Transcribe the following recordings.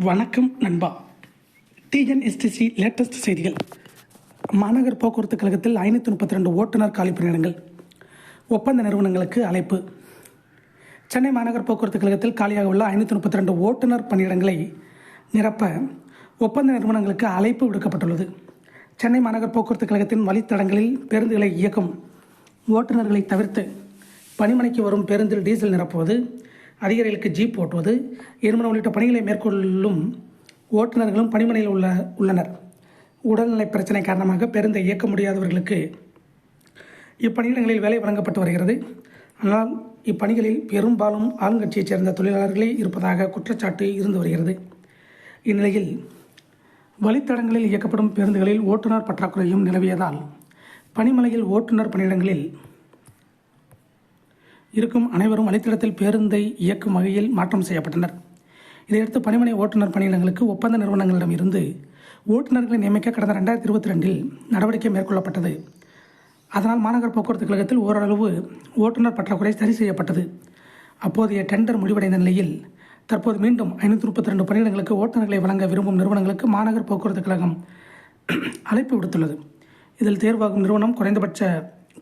வணக்கம் நண்பா. TNSTC latest செய்திகள். மாநகர் போக்குவரத்து கழகத்தில் 532 ஓட்டுநர் காலி பணியிடங்கள். ஒப்பந்த நிறுவனங்களுக்கு அழைப்பு. சென்னை மாநகர் போக்குவரத்து கழகத்தில் காலியாக உள்ள 532 ஓட்டுநர் பணியிடங்களை நிரப்ப ஒப்பந்த நிறுவனங்களுக்கு அழைப்பு விடுக்கப்பட்டுள்ளது. சென்னை மாநகர் போக்குவரத்து கழகத்தின் வழித்தடங்களில் பேருந்துகளை இயக்கும் ஓட்டுநர்களை தவிர்த்து பணிமனைக்கு வரும் பேருந்தில் டீசல் நிரப்புவது, அதிகாரிகளுக்கு ஜீப் ஓட்டுவது, இருமன உள்ளிட்ட பணிகளை மேற்கொள்ளும் ஓட்டுநர்களும் பணிமனையில் உள்ளனர். உடல்நலை பிரச்சனை காரணமாக பேருந்தை இயக்க முடியாதவர்களுக்கு இப்பணியிடங்களில் வேலை வழங்கப்பட்டு வருகிறது. ஆனால் இப்பணிகளில் பெரும்பாலும் ஆளுங்கட்சியைச் சேர்ந்த தொழிலாளர்களே இருப்பதாக குற்றச்சாட்டு இருந்து வருகிறது. இந்நிலையில் வழித்தடங்களில் இயக்கப்படும் பேருந்துகளில் ஓட்டுநர் பற்றாக்குறையும் நிலவியதால் பணிமனையில் ஓட்டுநர் பணியிடங்களில் இருக்கும் அனைவரும் வழித்தடத்தில் பேருந்தை இயக்கும் வகையில் மாற்றம் செய்யப்பட்டனர். இதையடுத்து பணிமனை ஓட்டுநர் பணியிடங்களுக்கு ஒப்பந்த நிறுவனங்களிடம் இருந்து ஓட்டுநர்களை நியமிக்க கடந்த 2022 நடவடிக்கை மேற்கொள்ளப்பட்டது. அதனால் மாநகர் போக்குவரத்து கழகத்தில் ஓரளவு ஓட்டுநர் பற்றாக்குறை சரி செய்யப்பட்டது. அப்போதைய டெண்டர் முடிவடைந்த நிலையில் தற்போது மீண்டும் 532 பணியிடங்களுக்கு ஓட்டுநர்களை வழங்க விரும்பும் நிறுவனங்களுக்கு மாநகர் போக்குவரத்து கழகம் அழைப்பு விடுத்துள்ளது. இதில் தேர்வாகும் நிறுவனம் குறைந்தபட்ச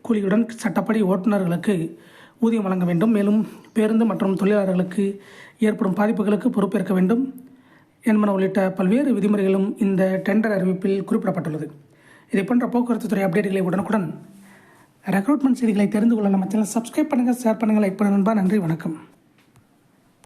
கூலியுடன் சட்டப்படி ஓட்டுநர்களுக்கு ஊதியம் வழங்க வேண்டும். மேலும் பேருந்து மற்றும் தொழிலாளர்களுக்கு ஏற்படும் பாதிப்புகளுக்கு பொறுப்பேற்க வேண்டும் என்பன உள்ளிட்ட பல்வேறு விதிமுறைகளும் இந்த டெண்டர் அறிவிப்பில் குறிப்பிடப்பட்டுள்ளது. இதை போன்ற போக்குவரத்து துறை அப்டேட்டுகளை உடனுக்குடன் ரெக்ரூட்மெண்ட் செய்திகளை தெரிந்து கொள்ள நம்ம சேனல் சப்ஸ்கிரைப் பண்ணுங்கள், ஷேர் பண்ணுங்கள், லைக் பண்ணுங்கள். நன்றி, வணக்கம்.